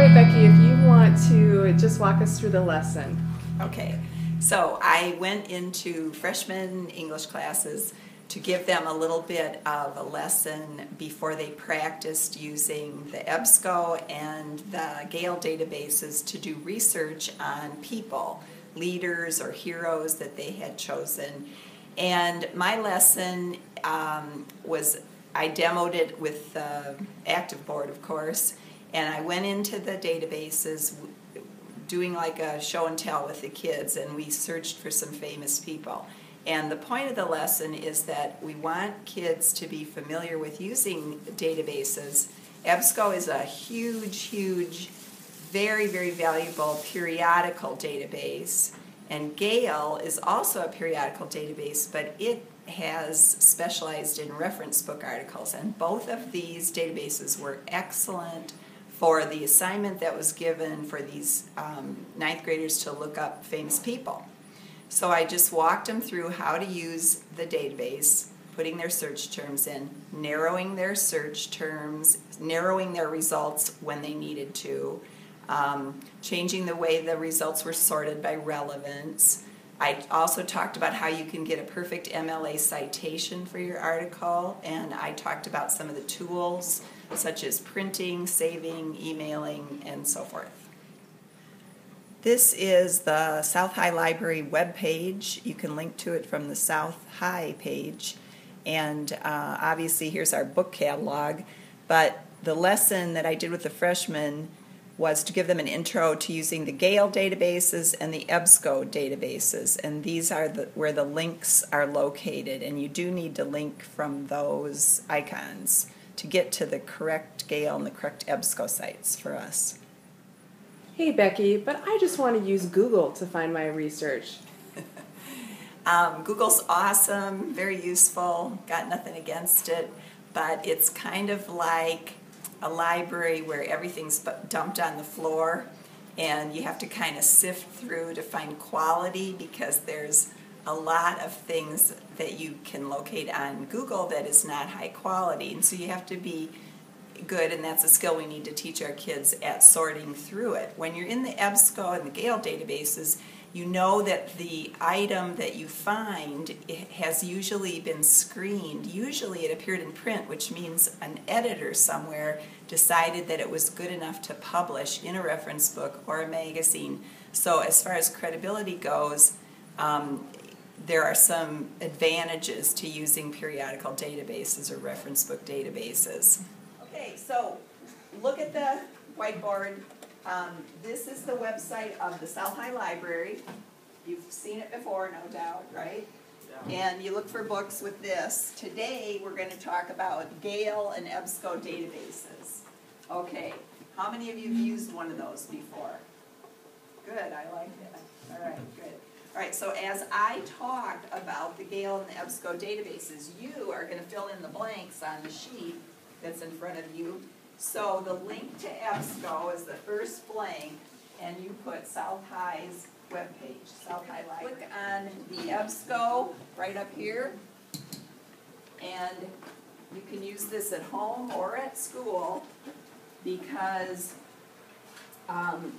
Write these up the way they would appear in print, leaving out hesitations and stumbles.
right, Becky, if you want to just walk us through the lesson. Okay, so I went into freshman English classes to give them a little bit of a lesson before they practiced using the EBSCO and the Gale databases to do research on people, leaders or heroes that they had chosen. And my lesson was, I demoed it with the Active Board, of course, and I went into the databases doing like a show and tell with the kids, and we searched for some famous people. And the point of the lesson is that we want kids to be familiar with using databases. EBSCO is a huge, very, very valuable periodical database, and Gale is also a periodical database, but it has specialized in reference book articles, and both of these databases were excellent for the assignment that was given for these ninth graders to look up famous people. So I just walked them through how to use the database, putting their search terms in, narrowing their search terms, narrowing their results when they needed to, changing the way the results were sorted by relevance. I also talked about how you can get a perfect MLA citation for your article, and I talked about some of the tools such as printing, saving, emailing, and so forth. This is the South High Library webpage. You can link to it from the South High page. And obviously here's our book catalog. But the lesson that I did with the freshmen was to give them an intro to using the Gale databases and the EBSCO databases. And these are where the links are located. And you do need to link from those icons to get to the correct Gale and the correct EBSCO sites for us. Hey, Becky, but I just want to use Google to find my research. Google's awesome, very useful, got nothing against it, but it's kind of like a library where everything's dumped on the floor and you have to kind of sift through to find quality, because there's a lot of things that you can locate on Google that is not high quality, and so you have to be good, and that's a skill we need to teach our kids at sorting through it. When you're in the EBSCO and the Gale databases, you know that the item that you find has usually been screened. Usually it appeared in print, which means an editor somewhere decided that it was good enough to publish in a reference book or a magazine. So as far as credibility goes, there are some advantages to using periodical databases or reference book databases. Okay, so look at the whiteboard. This is the website of the South High Library. You've seen it before, no doubt, right? Yeah. And you look for books with this. Today we're going to talk about Gale and EBSCO databases. Okay, how many of you have used one of those before? Good, I like that. All right, good. All right, so as I talk about the Gale and the EBSCO databases, you are going to fill in the blanks on the sheet that's in front of you. So the link to EBSCO is the first blank, and you put South High's webpage, South High Library. Click on the EBSCO right up here, and you can use this at home or at school, because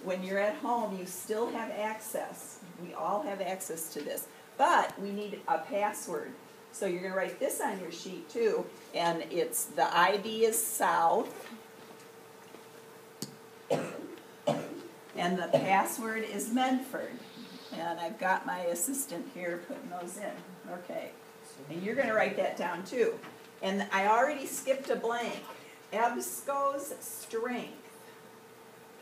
when you're at home you still have access. We all have access to this, but we need a password. So you're going to write this on your sheet too, and it's the ID is South, and the password is Medford. And I've got my assistant here putting those in. Okay, and you're going to write that down too. And I already skipped a blank. EBSCO's strength.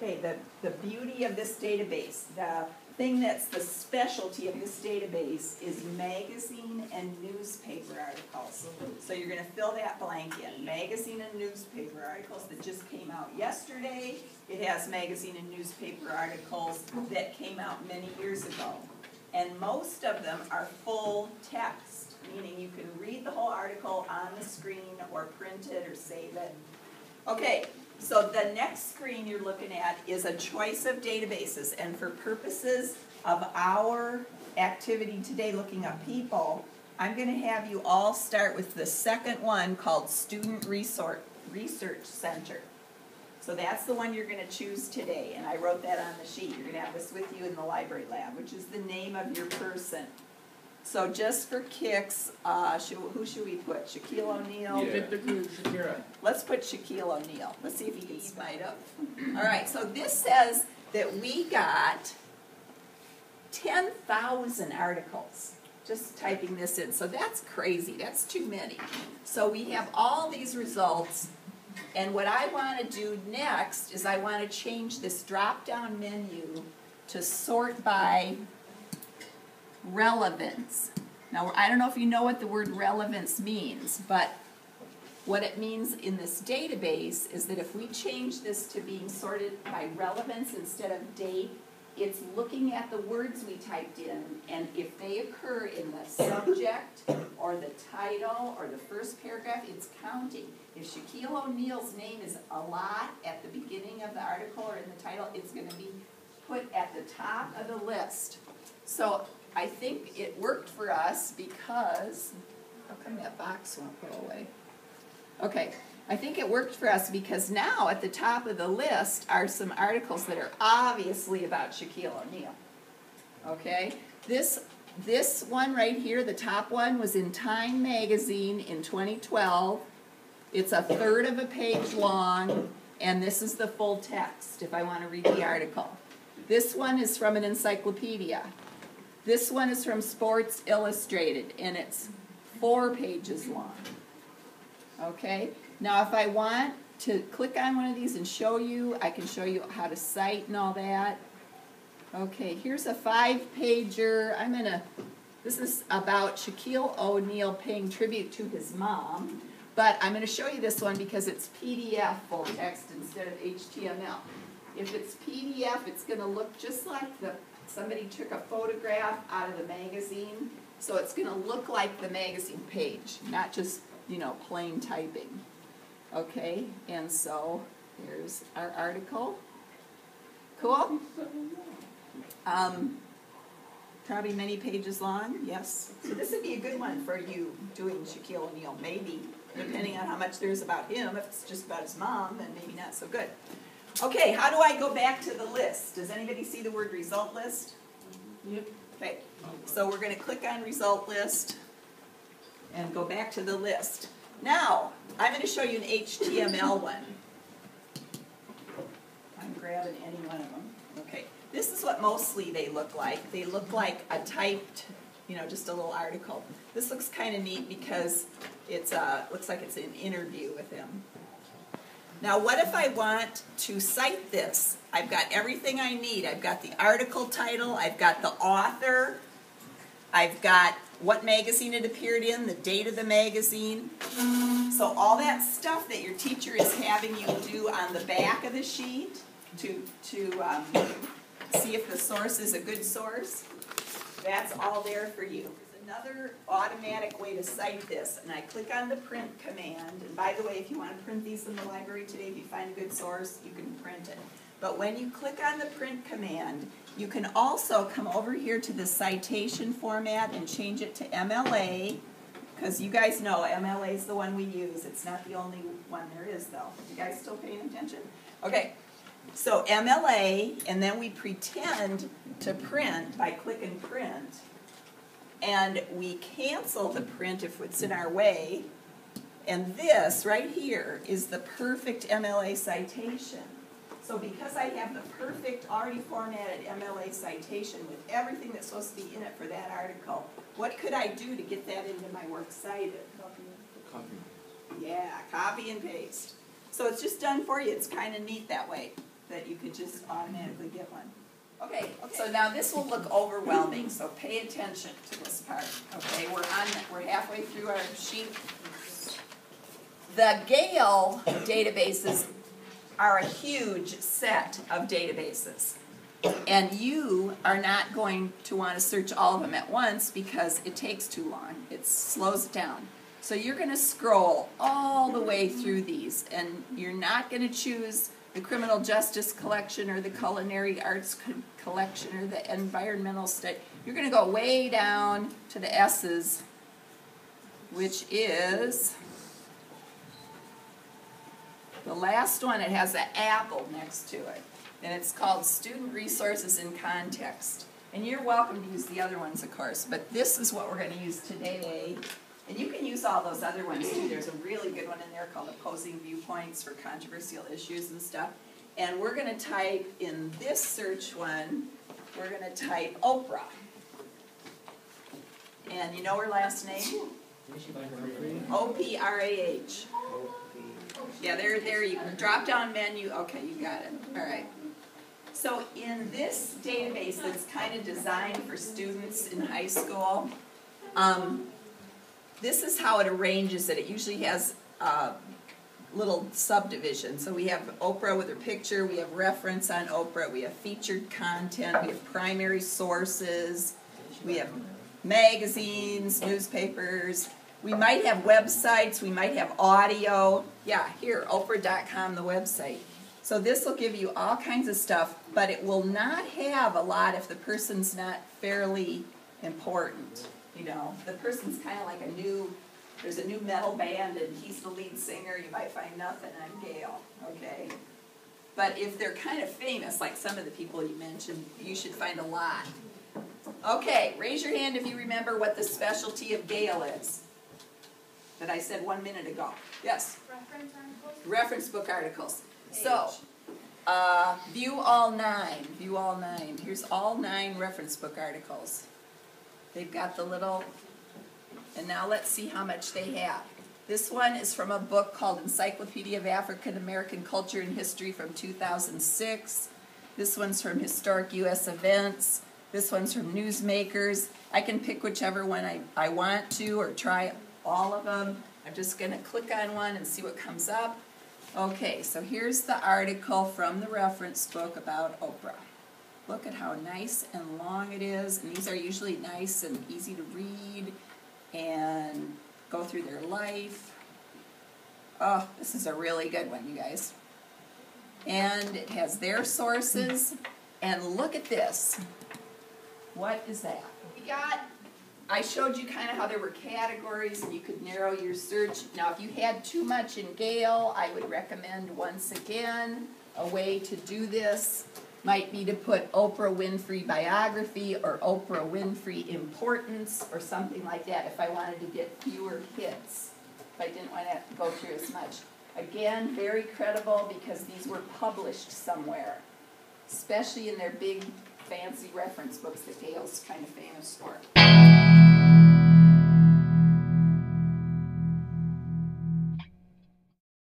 Okay, the beauty of this database, the thing that's the specialty of this database is magazine and newspaper articles. So you're going to fill that blank in. Magazine and newspaper articles that just came out yesterday. It has magazine and newspaper articles that came out many years ago. And most of them are full text, meaning you can read the whole article on the screen or print it or save it. Okay, so the next screen you're looking at is a choice of databases, and for purposes of our activity today looking up people, I'm going to have you all start with the second one called Student Research Center. So that's the one you're going to choose today, and I wrote that on the sheet. You're going to have this with you in the library lab, which is the name of your person. So just for kicks, who should we put? Shaquille O'Neal? Yeah. Shakira. Let's put Shaquille O'Neal. Let's see if he can smite up. All right, so this says that we got 10,000 articles just typing this in. So that's crazy. That's too many. So we have all these results, and what I want to do next is I want to change this drop-down menu to sort by relevance. Now, I don't know if you know what the word relevance means, but what it means in this database is that if we change this to being sorted by relevance instead of date, it's looking at the words we typed in, and if they occur in the subject or the title or the first paragraph, it's counting. If Shaquille O'Neal's name is a lot at the beginning of the article or in the title, it's going to be put at the top of the list. So I think it worked for us because, how come that box won't go away? Okay, I think it worked for us because now at the top of the list are some articles that are obviously about Shaquille O'Neal. Okay, this one right here, the top one, was in Time magazine in 2012. It's a third of a page long, and this is the full text if I want to read the article. This one is from an encyclopedia. This one is from Sports Illustrated, and it's 4 pages long. Okay, now if I want to click on one of these and show you, I can show you how to cite and all that. Okay, here's a 5-pager. This is about Shaquille O'Neal paying tribute to his mom, but I'm going to show you this one because it's PDF full text instead of HTML. If it's PDF, it's going to look just like somebody took a photograph out of the magazine, so it's going to look like the magazine page, not just, plain typing. Okay, and so here's our article. Cool? Probably many pages long, yes. So this would be a good one for you doing Shaquille O'Neal, maybe, depending on how much there is about him. If it's just about his mom, then maybe not so good. Okay, how do I go back to the list? Does anybody see the word result list? Yep. Okay, so we're going to click on result list and go back to the list. Now, I'm going to show you an HTML one. I'm grabbing any one of them. Okay, this is what mostly they look like. They look like a typed, just a little article. This looks kind of neat because it's looks like it's an interview with him. Now, what if I want to cite this? I've got everything I need. I've got the article title, I've got the author, I've got what magazine it appeared in, the date of the magazine. So all that stuff that your teacher is having you do on the back of the sheet to see if the source is a good source, that's all there for you. There's another automatic way to cite this, and I click on the print command. And by the way, if you want to print these in the library today, if you find a good source, you can print it. But when you click on the print command, you can also come over here to the citation format and change it to MLA, because you guys know MLA is the one we use. It's not the only one there is, though. You guys still paying attention? Okay, so MLA, and then we pretend to print by clicking print, and we cancel the print if it's in our way, and this right here is the perfect MLA citation. So because I have the perfect, already formatted MLA citation with everything that's supposed to be in it for that article, what could I do to get that into my works cited? Copy. Yeah, copy and paste. So it's just done for you. It's kind of neat that way, that you could just automatically get one. Okay, so now this will look overwhelming, so pay attention to this part. Okay, we're halfway through our sheet. The Gale databases are a huge set of databases. And you are not going to want to search all of them at once because it takes too long. It slows it down. So you're going to scroll all the way through these, and you're not going to choose the criminal justice collection or the culinary arts collection or the environmental study. You're going to go way down to the S's, which is The last one, it has an apple next to it, and it's called Student Resources in Context. And you're welcome to use the other ones, of course, but this is what we're going to use today. And you can use all those other ones too. There's a really good one in there called Opposing Viewpoints for Controversial Issues and stuff. And we're going to type in this search one, we're going to type Oprah. And you know her last name? O-P-R-A-H. Yeah, there you go. Drop down menu. Okay, you got it. All right. So in this database that's kind of designed for students in high school, this is how it arranges it. It usually has little subdivisions. So we have Oprah with her picture, we have reference on Oprah, we have featured content, we have primary sources, we have magazines, newspapers, we might have websites, we might have audio. Yeah, here, Oprah.com, the website. So this will give you all kinds of stuff, but it will not have a lot if the person's not fairly important. You know, the person's kind of like there's a new metal band and he's the lead singer, you might find nothing on Gale, okay? But if they're kind of famous, like some of the people you mentioned, you should find a lot. Okay, raise your hand if you remember what the specialty of Gale is that I said 1 minute ago. Yes? Reference articles? Reference book articles. So, view all 9. View all 9. Here's all 9 reference book articles. They've got the little, and now let's see how much they have. This one is from a book called Encyclopedia of African American Culture and History from 2006. This one's from Historic U.S. Events. This one's from Newsmakers. I can pick whichever one I want to or try all of them. I'm just going to click on one and see what comes up. Okay, so here's the article from the reference book about Oprah. Look at how nice and long it is, and these are usually nice and easy to read and go through their life. Oh, this is a really good one, you guys. And it has their sources, and look at this. What is that? I showed you kind of how there were categories and you could narrow your search. Now, if you had too much in Gale, I would recommend once again a way to do this might be to put Oprah Winfrey biography or Oprah Winfrey importance or something like that if I wanted to get fewer hits, if I didn't want to go through as much. Again, very credible because these were published somewhere, especially in their big fancy reference books that Gale's kind of famous for.